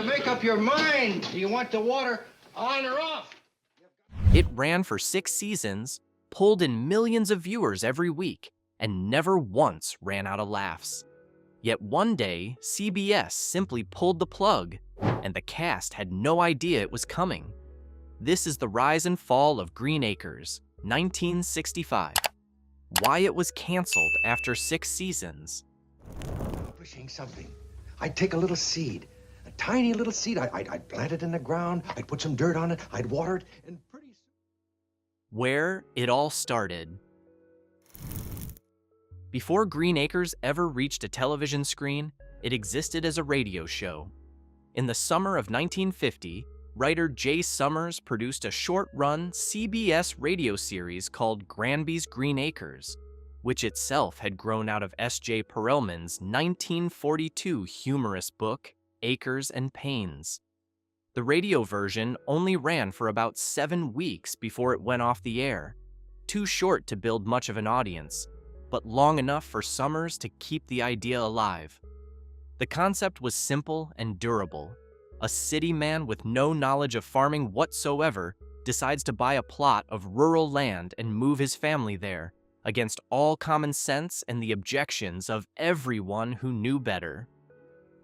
make up your mind. Do you want the water on or off? It ran for 6 seasons, pulled in millions of viewers every week, and never once ran out of laughs. Yet one day, CBS simply pulled the plug, and the cast had no idea it was coming. This is the rise and fall of Green Acres, 1965. Why it was canceled after 6 seasons. Pushing something. I'd take a little seed, a tiny little seed. I'd plant it in the ground. I'd put some dirt on it. I'd water it, and pretty soon. Where it all started. Before Green Acres ever reached a television screen, it existed as a radio show. In the summer of 1950, writer Jay Summers produced a short-run CBS radio series called Granby's Green Acres, which itself had grown out of S.J. Perelman's 1942 humorous book, Acres and Pains. The radio version only ran for about 7 weeks before it went off the air, too short to build much of an audience, but long enough for Summers to keep the idea alive. The concept was simple and durable. A city man with no knowledge of farming whatsoever decides to buy a plot of rural land and move his family there, against all common sense and the objections of everyone who knew better.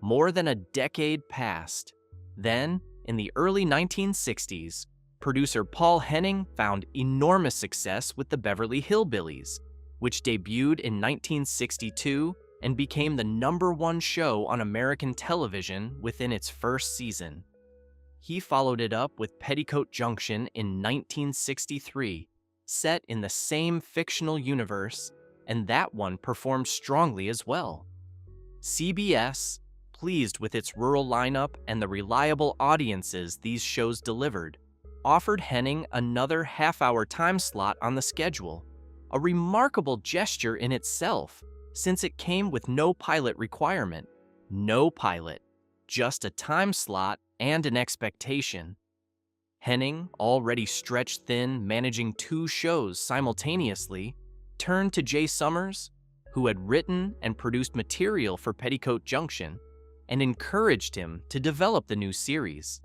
More than a decade passed. Then, in the early 1960s, producer Paul Henning found enormous success with the Beverly Hillbillies, which debuted in 1962 and became the #1 show on American television within its first season. He followed it up with Petticoat Junction in 1963, set in the same fictional universe, and that one performed strongly as well. CBS, pleased with its rural lineup and the reliable audiences these shows delivered, offered Henning another half-hour time slot on the schedule, a remarkable gesture in itself, since it came with no pilot requirement. No pilot, just a time slot and an expectation. Henning, already stretched thin managing 2 shows simultaneously, turned to Jay Summers, who had written and produced material for Petticoat Junction, and encouraged him to develop the new series.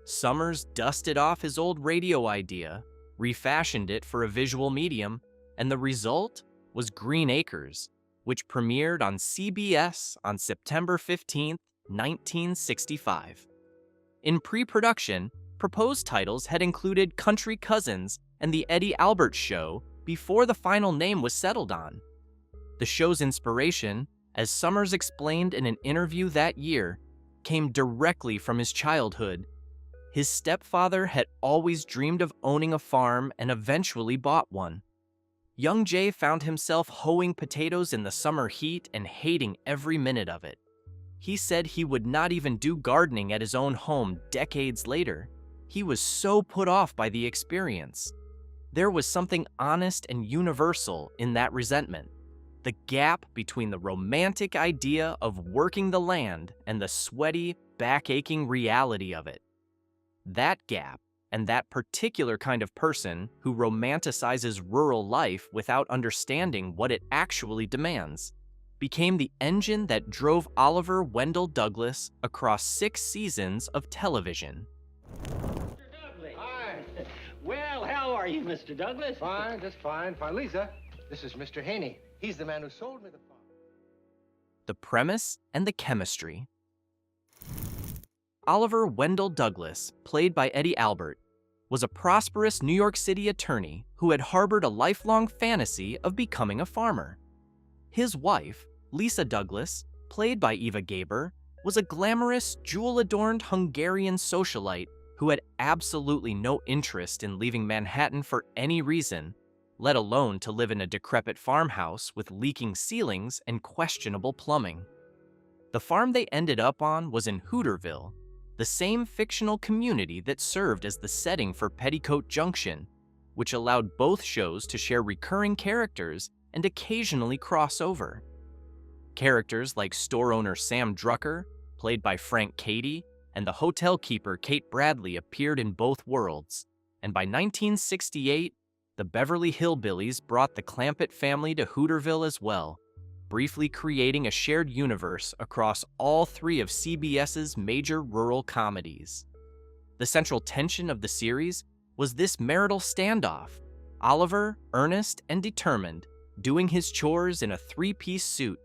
Summers dusted off his old radio idea, refashioned it for a visual medium, and the result was Green Acres, which premiered on CBS on September 15, 1965. In pre-production, proposed titles had included Country Cousins and The Eddie Albert Show before the final name was settled on. The show's inspiration, as Summers explained in an interview that year, came directly from his childhood. His stepfather had always dreamed of owning a farm and eventually bought one. Young Jay found himself hoeing potatoes in the summer heat and hating every minute of it. He said he would not even do gardening at his own home decades later. He was so put off by the experience. There was something honest and universal in that resentment. The gap between the romantic idea of working the land and the sweaty, back-aching reality of it. That gap, and that particular kind of person who romanticizes rural life without understanding what it actually demands, became the engine that drove Oliver Wendell Douglas across 6 seasons of television. Mr. Douglas. Hi. Well, how are you, Mr. Douglas? Fine, just fine. Lisa, this is Mr. Haney. He's the man who sold me the farm. The premise and the chemistry. Oliver Wendell Douglas, played by Eddie Albert, was a prosperous New York City attorney who had harbored a lifelong fantasy of becoming a farmer. His wife, Lisa Douglas, played by Eva Gaber, was a glamorous, jewel-adorned Hungarian socialite who had absolutely no interest in leaving Manhattan for any reason, let alone to live in a decrepit farmhouse with leaking ceilings and questionable plumbing. The farm they ended up on was in Hooterville, the same fictional community that served as the setting for Petticoat Junction, which allowed both shows to share recurring characters and occasionally cross over. Characters like store owner Sam Drucker, played by Frank Cady, and the hotel keeper Kate Bradley appeared in both worlds, and by 1968, the Beverly Hillbillies brought the Clampett family to Hooterville as well, briefly creating a shared universe across all three of CBS's major rural comedies. The central tension of the series was this marital standoff: Oliver, earnest and determined, doing his chores in a three-piece suit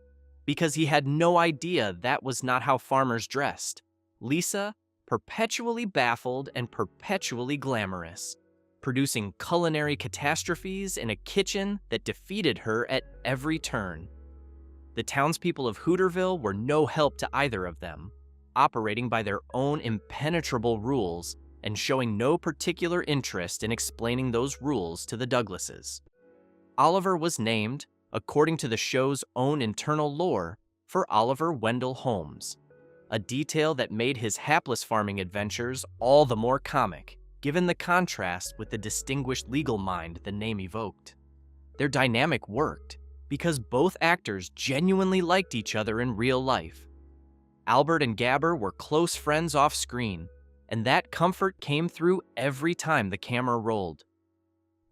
because he had no idea that was not how farmers dressed. Lisa, perpetually baffled and perpetually glamorous, producing culinary catastrophes in a kitchen that defeated her at every turn. The townspeople of Hooterville were no help to either of them, operating by their own impenetrable rules and showing no particular interest in explaining those rules to the Douglases. Oliver was named, according to the show's own internal lore, for Oliver Wendell Holmes, a detail that made his hapless farming adventures all the more comic, given the contrast with the distinguished legal mind the name evoked. Their dynamic worked because both actors genuinely liked each other in real life. Albert and Gabber were close friends off screen, and that comfort came through every time the camera rolled.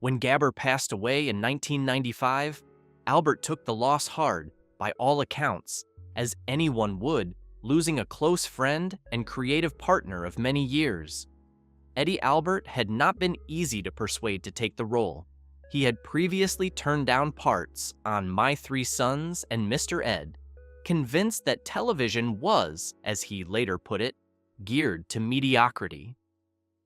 When Gabber passed away in 1995, Albert took the loss hard, by all accounts, as anyone would, losing a close friend and creative partner of many years. Eddie Albert had not been easy to persuade to take the role. He had previously turned down parts on My Three Sons and Mr. Ed, convinced that television was, as he later put it, geared to mediocrity.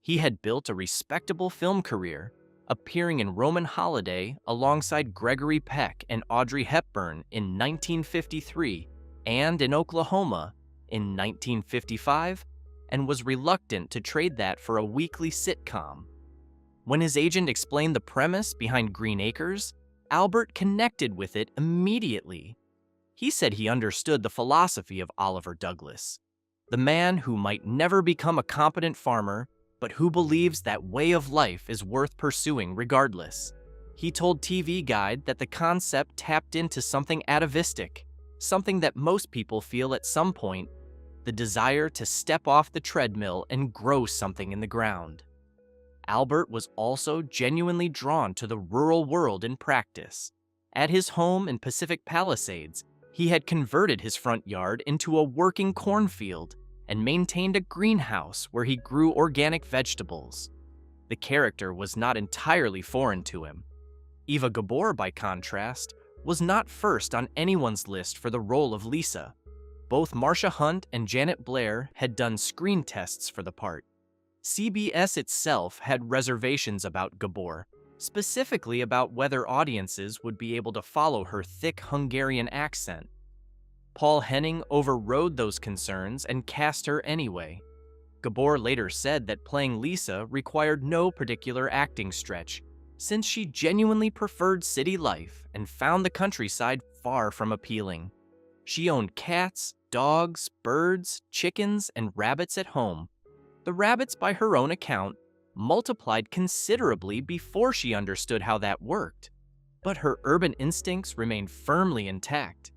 He had built a respectable film career, appearing in Roman Holiday alongside Gregory Peck and Audrey Hepburn in 1953 and in Oklahoma in 1955, and was reluctant to trade that for a weekly sitcom. When his agent explained the premise behind Green Acres, Albert connected with it immediately. He said he understood the philosophy of Oliver Douglas, the man who might never become a competent farmer, but who believes that way of life is worth pursuing regardless. He told TV Guide that the concept tapped into something atavistic, something that most people feel at some point, the desire to step off the treadmill and grow something in the ground. Albert was also genuinely drawn to the rural world in practice. At his home in Pacific Palisades, he had converted his front yard into a working cornfield and maintained a greenhouse where he grew organic vegetables. The character was not entirely foreign to him. Eva Gabor, by contrast, was not first on anyone's list for the role of Lisa. Both Marsha Hunt and Janet Blair had done screen tests for the part. CBS itself had reservations about Gabor, specifically about whether audiences would be able to follow her thick Hungarian accent. Paul Henning overrode those concerns and cast her anyway. Gabor later said that playing Lisa required no particular acting stretch, since she genuinely preferred city life and found the countryside far from appealing. She owned cats, dogs, birds, chickens, and rabbits at home. The rabbits, by her own account, multiplied considerably before she understood how that worked. But her urban instincts remained firmly intact.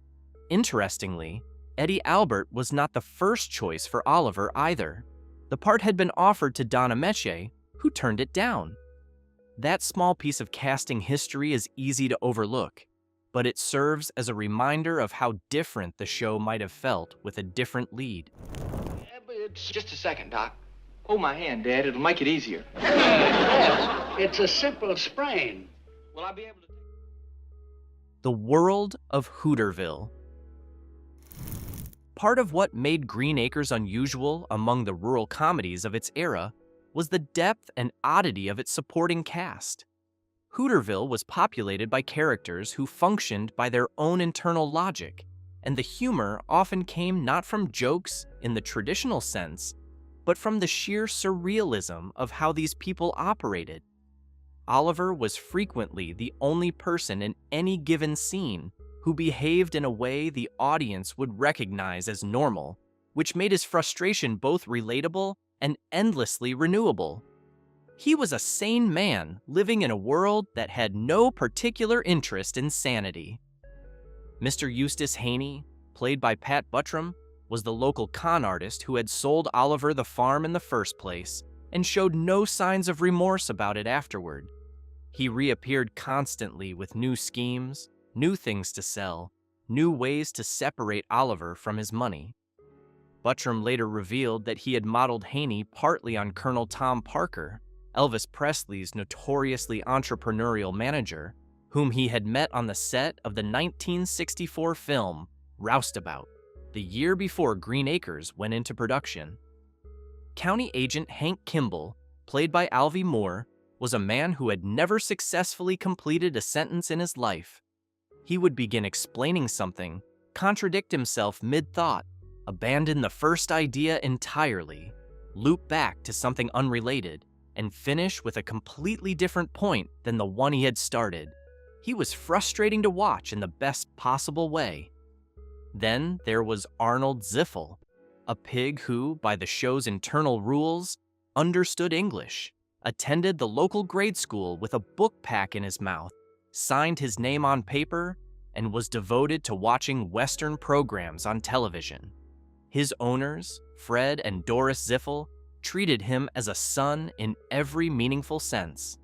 Interestingly, Eddie Albert was not the first choice for Oliver either. The part had been offered to Donna Meche, who turned it down. That small piece of casting history is easy to overlook, but it serves as a reminder of how different the show might have felt with a different lead. Yeah, but it's Just a second, Doc. Hold my hand, Dad. It'll make it easier. Yes, it's a simple sprain. Will I be able to... The world of Hooterville. Part of what made Green Acres unusual among the rural comedies of its era was the depth and oddity of its supporting cast. Hooterville was populated by characters who functioned by their own internal logic, and the humor often came not from jokes in the traditional sense, but from the sheer surrealism of how these people operated. Oliver was frequently the only person in any given scene who behaved in a way the audience would recognize as normal, which made his frustration both relatable and endlessly renewable. He was a sane man living in a world that had no particular interest in sanity. Mr. Eustace Haney, played by Pat Buttram, was the local con artist who had sold Oliver the farm in the first place and showed no signs of remorse about it afterward. He reappeared constantly with new schemes, new things to sell, new ways to separate Oliver from his money. Buttram later revealed that he had modeled Haney partly on Colonel Tom Parker, Elvis Presley's notoriously entrepreneurial manager, whom he had met on the set of the 1964 film Roustabout, the year before Green Acres went into production. County Agent Hank Kimball, played by Alvy Moore, was a man who had never successfully completed a sentence in his life. He would begin explaining something, contradict himself mid-thought, abandon the first idea entirely, loop back to something unrelated, and finish with a completely different point than the one he had started. He was frustrating to watch in the best possible way. Then there was Arnold Ziffel, a pig who, by the show's internal rules, understood English, attended the local grade school with a book pack in his mouth, signed his name on paper, and was devoted to watching Western programs on television. His owners, Fred and Doris Ziffel, treated him as a son in every meaningful sense.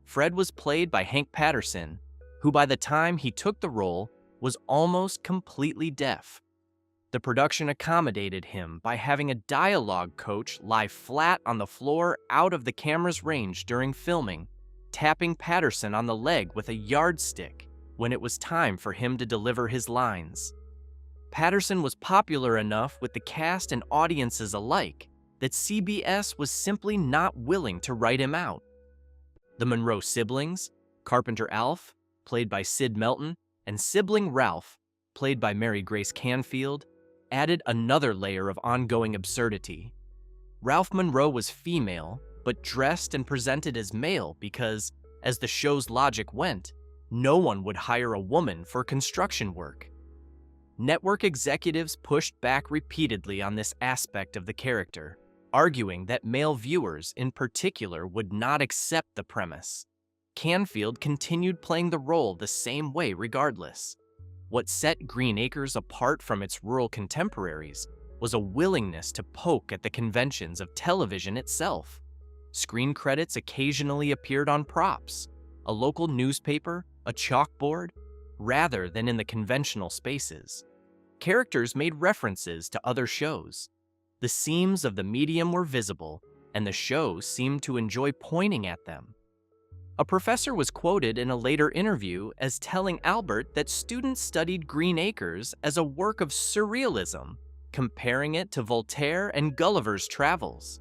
Fred was played by Hank Patterson, who by the time he took the role was almost completely deaf. The production accommodated him by having a dialogue coach lie flat on the floor out of the camera's range during filming, tapping Patterson on the leg with a yardstick when it was time for him to deliver his lines. Patterson was popular enough with the cast and audiences alike that CBS was simply not willing to write him out. The Monroe siblings, Carpenter Alf, played by Sid Melton, and sibling Ralph, played by Mary Grace Canfield, added another layer of ongoing absurdity. Ralph Monroe was female, but dressed and presented as male because, as the show's logic went, no one would hire a woman for construction work. Network executives pushed back repeatedly on this aspect of the character, arguing that male viewers in particular would not accept the premise. Canfield continued playing the role the same way regardless. What set Green Acres apart from its rural contemporaries was a willingness to poke at the conventions of television itself. Screen credits occasionally appeared on props, a local newspaper, a chalkboard, rather than in the conventional spaces. Characters made references to other shows. The seams of the medium were visible, and the show seemed to enjoy pointing at them. A professor was quoted in a later interview as telling Albert that students studied Green Acres as a work of surrealism, comparing it to Voltaire and Gulliver's Travels.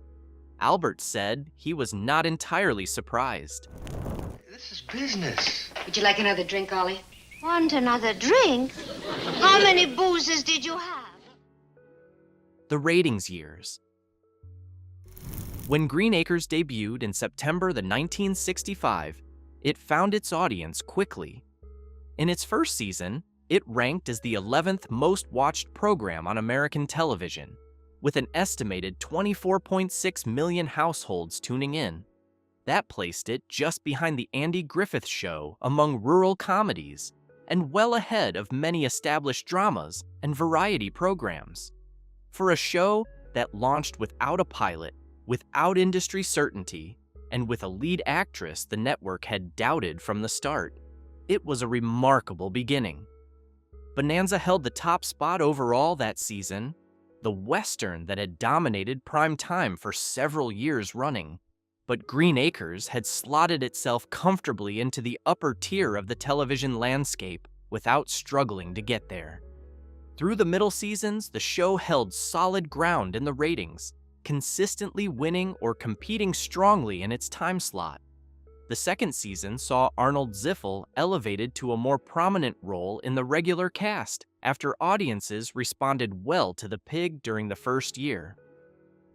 Albert said he was not entirely surprised. This is business. Would you like another drink, Ollie? Want another drink? How many boozes did you have? The ratings years. When Green Acres debuted in September 1965, it found its audience quickly. In its first season, it ranked as the 11th most watched program on American television, with an estimated 24.6 million households tuning in. That placed it just behind The Andy Griffith Show among rural comedies, and well ahead of many established dramas and variety programs. For a show that launched without a pilot, without industry certainty, and with a lead actress the network had doubted from the start, it was a remarkable beginning. Bonanza held the top spot overall that season, the Western that had dominated prime time for several years running. But Green Acres had slotted itself comfortably into the upper tier of the television landscape without struggling to get there. Through the middle seasons, the show held solid ground in the ratings, consistently winning or competing strongly in its time slot. The second season saw Arnold Ziffel elevated to a more prominent role in the regular cast after audiences responded well to the pig during the first year.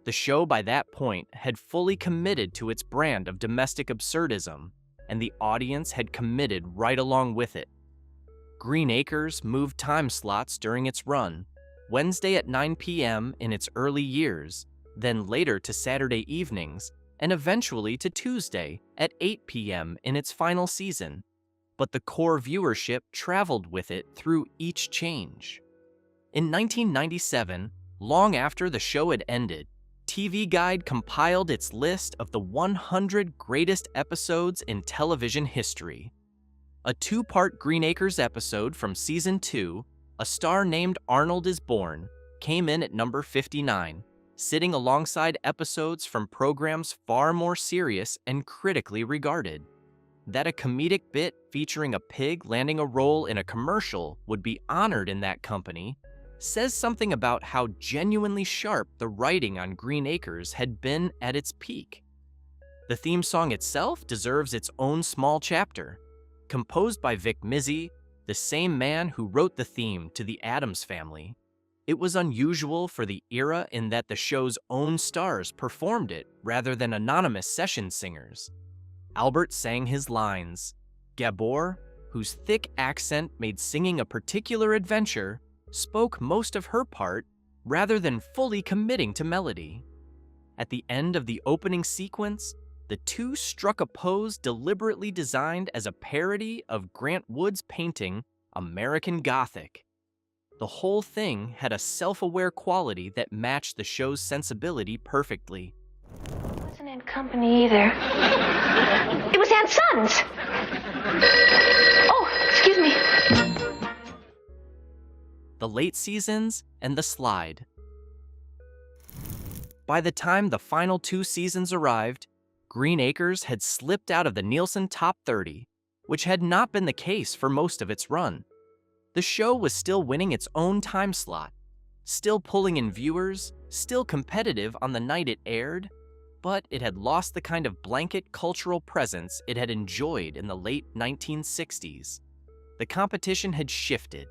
The show by that point had fully committed to its brand of domestic absurdism, and the audience had committed right along with it. Green Acres moved time slots during its run, Wednesday at 9 p.m. in its early years, then later to Saturday evenings, and eventually to Tuesday at 8 p.m. in its final season. But the core viewership traveled with it through each change. In 1997, long after the show had ended, TV Guide compiled its list of the 100 greatest episodes in television history. A two-part Green Acres episode from Season 2, A Star Named Arnold is Born came in at number 59, sitting alongside episodes from programs far more serious and critically regarded. That a comedic bit featuring a pig landing a role in a commercial would be honored in that company says something about how genuinely sharp the writing on Green Acres had been at its peak. The theme song itself deserves its own small chapter. Composed by Vic Mizzy, the same man who wrote the theme to The Addams Family, it was unusual for the era in that the show's own stars performed it rather than anonymous session singers. Albert sang his lines. Gabor, whose thick accent made singing a particular adventure, spoke most of her part rather than fully committing to melody. At the end of the opening sequence, the two struck a pose deliberately designed as a parody of Grant Wood's painting, American Gothic. The whole thing had a self-aware quality that matched the show's sensibility perfectly. It wasn't in company either. It was Aunt Sun's. Oh, excuse me. The late seasons and the slide. By the time the final 2 seasons arrived, Green Acres had slipped out of the Nielsen Top 30, which had not been the case for most of its run. The show was still winning its own time slot, still pulling in viewers, still competitive on the night it aired, but it had lost the kind of blanket cultural presence it had enjoyed in the late 1960s. The competition had shifted.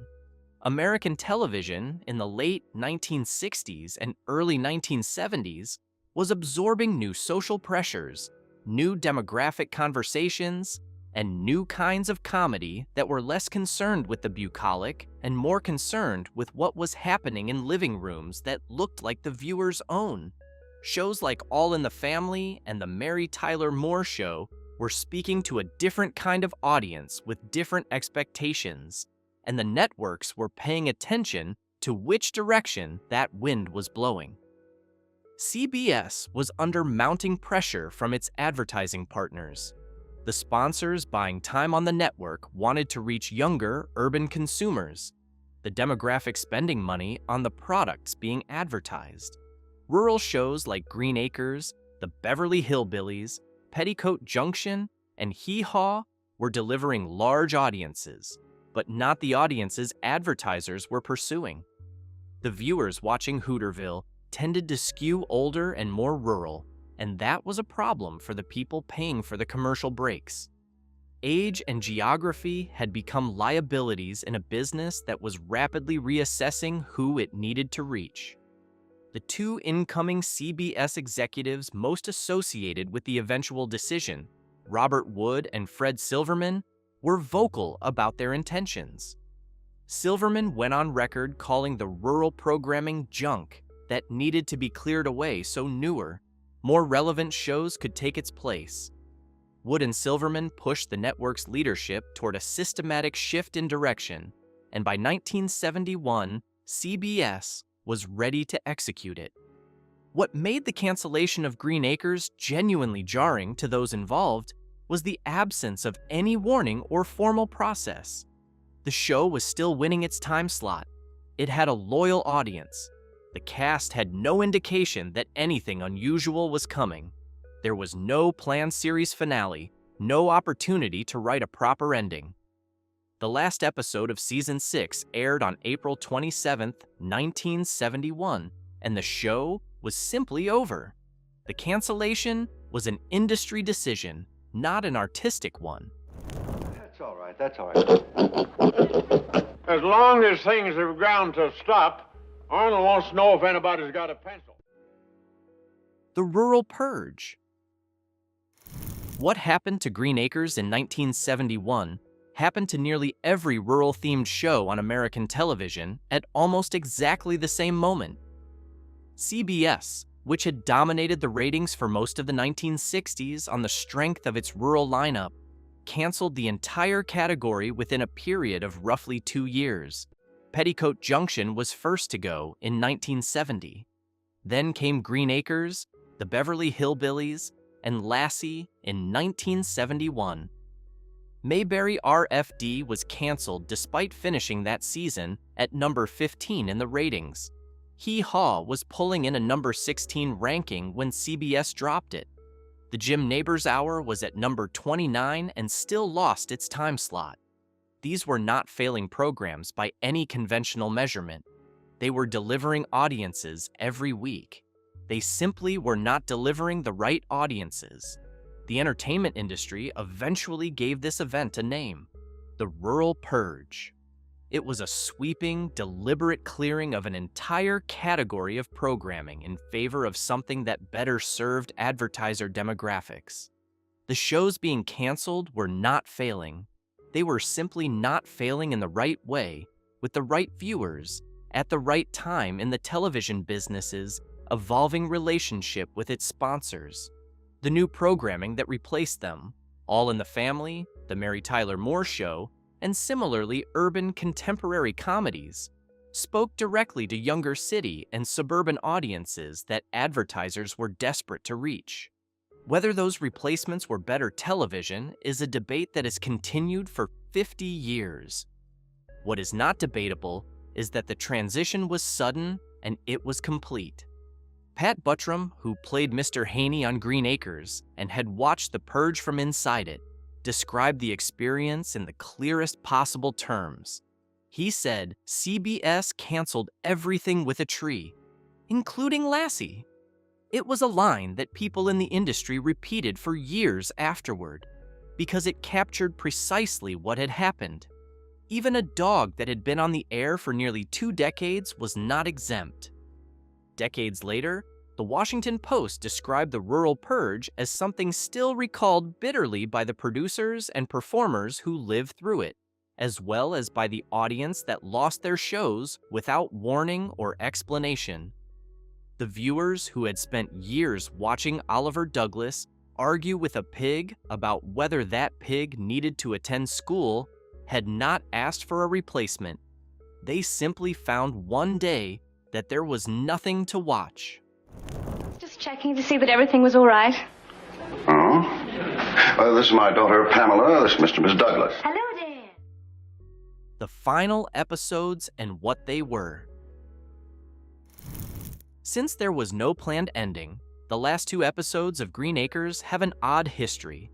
American television in the late 1960s and early 1970s was absorbing new social pressures, new demographic conversations, and new kinds of comedy that were less concerned with the bucolic and more concerned with what was happening in living rooms that looked like the viewer's own. Shows like All in the Family and The Mary Tyler Moore Show were speaking to a different kind of audience with different expectations, and the networks were paying attention to which direction that wind was blowing. CBS was under mounting pressure from its advertising partners. The sponsors buying time on the network wanted to reach younger, urban consumers. The demographic spending money on the products being advertised. Rural shows like Green Acres, The Beverly Hillbillies, Petticoat Junction, and Hee Haw were delivering large audiences, but not the audiences advertisers were pursuing. The viewers watching Hooterville tended to skew older and more rural, and that was a problem for the people paying for the commercial breaks. Age and geography had become liabilities in a business that was rapidly reassessing who it needed to reach. The 2 incoming CBS executives most associated with the eventual decision, Robert Wood and Fred Silverman, were vocal about their intentions. Silverman went on record calling the rural programming junk that needed to be cleared away so newer, more relevant shows could take its place. Wood and Silverman pushed the network's leadership toward a systematic shift in direction, and by 1971, CBS was ready to execute it. What made the cancellation of Green Acres genuinely jarring to those involved was the absence of any warning or formal process. The show was still winning its time slot. It had a loyal audience. The cast had no indication that anything unusual was coming. There was no planned series finale, no opportunity to write a proper ending. The last episode of Season 6 aired on April 27, 1971, and the show was simply over. The cancellation was an industry decision, not an artistic one. That's all right, that's all right. As long as things have ground to a stop, Arnold wants to know if anybody's got a pencil. The Rural Purge. What happened to Green Acres in 1971 happened to nearly every rural-themed show on American television at almost exactly the same moment. CBS, which had dominated the ratings for most of the 1960s on the strength of its rural lineup, canceled the entire category within a period of roughly 2 years. Petticoat Junction was first to go in 1970. Then came Green Acres, The Beverly Hillbillies, and Lassie in 1971. Mayberry RFD was canceled despite finishing that season at number 15 in the ratings. Hee Haw was pulling in a number 16 ranking when CBS dropped it. The Jim Neighbors Hour was at number 29 and still lost its time slot. These were not failing programs by any conventional measurement. They were delivering audiences every week. They simply were not delivering the right audiences. The entertainment industry eventually gave this event a name: the Rural Purge. It was a sweeping, deliberate clearing of an entire category of programming in favor of something that better served advertiser demographics. The shows being canceled were not failing. They were simply not failing in the right way, with the right viewers, at the right time in the television business's evolving relationship with its sponsors. The new programming that replaced them, All in the Family, The Mary Tyler Moore Show, and similarly urban contemporary comedies, spoke directly to younger city and suburban audiences that advertisers were desperate to reach. Whether those replacements were better television is a debate that has continued for 50 years. What is not debatable is that the transition was sudden and it was complete. Pat Buttram, who played Mr. Haney on Green Acres and had watched The Purge from inside it, described the experience in the clearest possible terms. He said CBS canceled everything with a tree, including Lassie. It was a line that people in the industry repeated for years afterward, because it captured precisely what had happened. Even a dog that had been on the air for nearly 2 decades was not exempt. Decades later, the Washington Post described the Rural Purge as something still recalled bitterly by the producers and performers who lived through it, as well as by the audience that lost their shows without warning or explanation. The viewers who had spent years watching Oliver Douglas argue with a pig about whether that pig needed to attend school had not asked for a replacement. They simply found one day that there was nothing to watch. Just checking to see that everything was all right. Oh? This is my daughter, Pamela. This is Mr. and Miss Douglas. Hello there. The final episodes and what they were. Since there was no planned ending, the last 2 episodes of Green Acres have an odd history.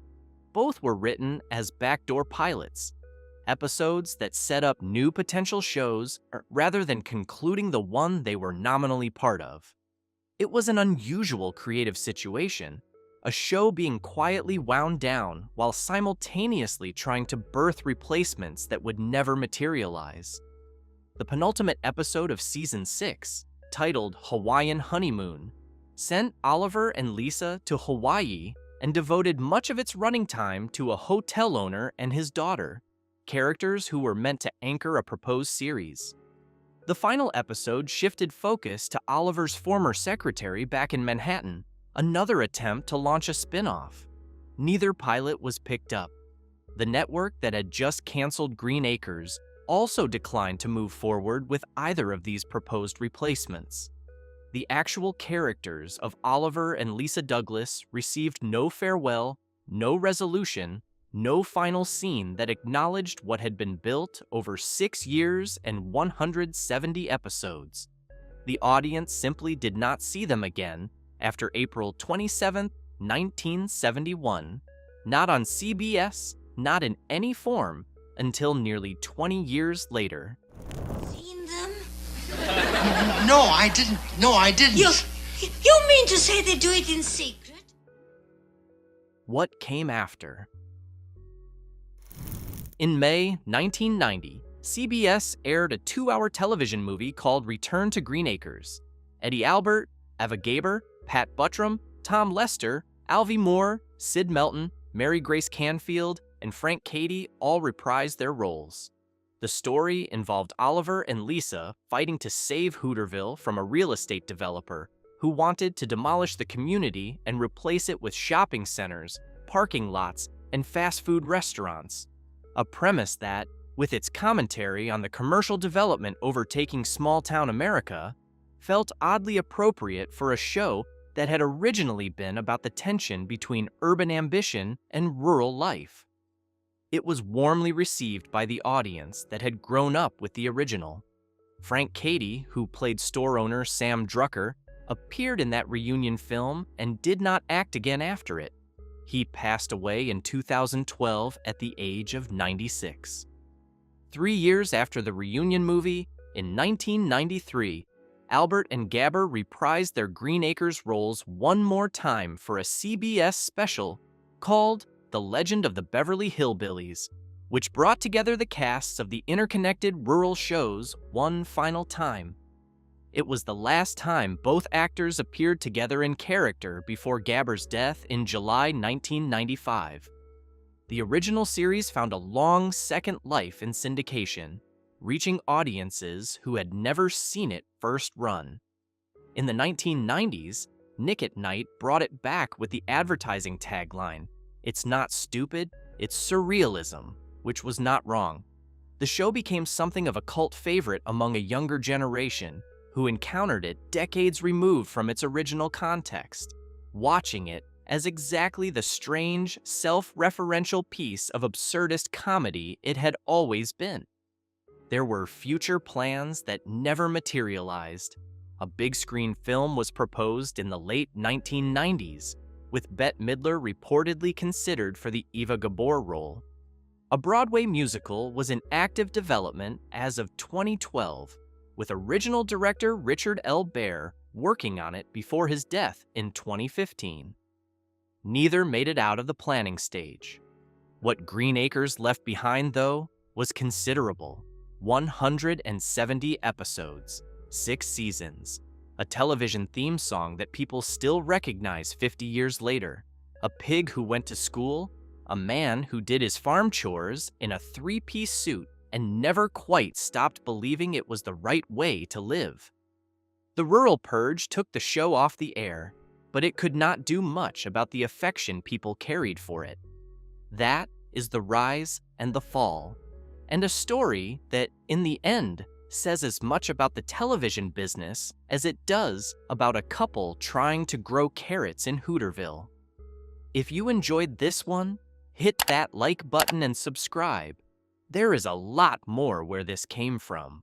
Both were written as backdoor pilots, episodes that set up new potential shows rather than concluding the one they were nominally part of. It was an unusual creative situation, a show being quietly wound down while simultaneously trying to birth replacements that would never materialize. The penultimate episode of Season 6, titled Hawaiian Honeymoon, sent Oliver and Lisa to Hawaii and devoted much of its running time to a hotel owner and his daughter, characters who were meant to anchor a proposed series. The final episode shifted focus to Oliver's former secretary back in Manhattan, another attempt to launch a spin-off. Neither pilot was picked up. The network that had just canceled Green Acres also declined to move forward with either of these proposed replacements. The actual characters of Oliver and Lisa Douglas received no farewell, no resolution, no final scene that acknowledged what had been built over 6 years and 170 episodes. The audience simply did not see them again after April 27, 1971, not on CBS, not in any form, until nearly 20 years later. Seen them? No, I didn't. No, I didn't. You mean to say they do it in secret? What came after? In May 1990, CBS aired a 2-hour television movie called Return to Green Acres. Eddie Albert, Eva Gaber, Pat Buttram, Tom Lester, Alvy Moore, Sid Melton, Mary Grace Canfield, and Frank Cady all reprised their roles. The story involved Oliver and Lisa fighting to save Hooterville from a real estate developer who wanted to demolish the community and replace it with shopping centers, parking lots, and fast food restaurants. A premise that, with its commentary on the commercial development overtaking small-town America, felt oddly appropriate for a show that had originally been about the tension between urban ambition and rural life. It was warmly received by the audience that had grown up with the original. Frank Cady, who played store owner Sam Drucker, appeared in that reunion film and did not act again after it. He passed away in 2012 at the age of 96. 3 years after the reunion movie, in 1993, Albert and Gabber reprised their Green Acres roles one more time for a CBS special called The Legend of the Beverly Hillbillies, which brought together the casts of the interconnected rural shows one final time. It was the last time both actors appeared together in character before Gabber's death in July 1995. The original series found a long second life in syndication, reaching audiences who had never seen it first run. In the 1990s, Nick at Night brought it back with the advertising tagline, "It's not stupid, it's surrealism," which was not wrong. The show became something of a cult favorite among a younger generation who encountered it decades removed from its original context, watching it as exactly the strange, self-referential piece of absurdist comedy it had always been. There were future plans that never materialized. A big-screen film was proposed in the late 1990s, with Bette Midler reportedly considered for the Eva Gabor role. A Broadway musical was in active development as of 2012, with original director Richard L. Baer working on it before his death in 2015. Neither made it out of the planning stage. What Green Acres left behind, though, was considerable. 170 episodes, 6 seasons, a television theme song that people still recognize 50 years later, a pig who went to school, a man who did his farm chores in a 3-piece suit and never quite stopped believing it was the right way to live. The Rural Purge took the show off the air, but it could not do much about the affection people carried for it. That is the rise and the fall, and a story that, in the end, says as much about the television business as it does about a couple trying to grow carrots in Hooterville. If you enjoyed this one, hit that like button and subscribe. There is a lot more where this came from.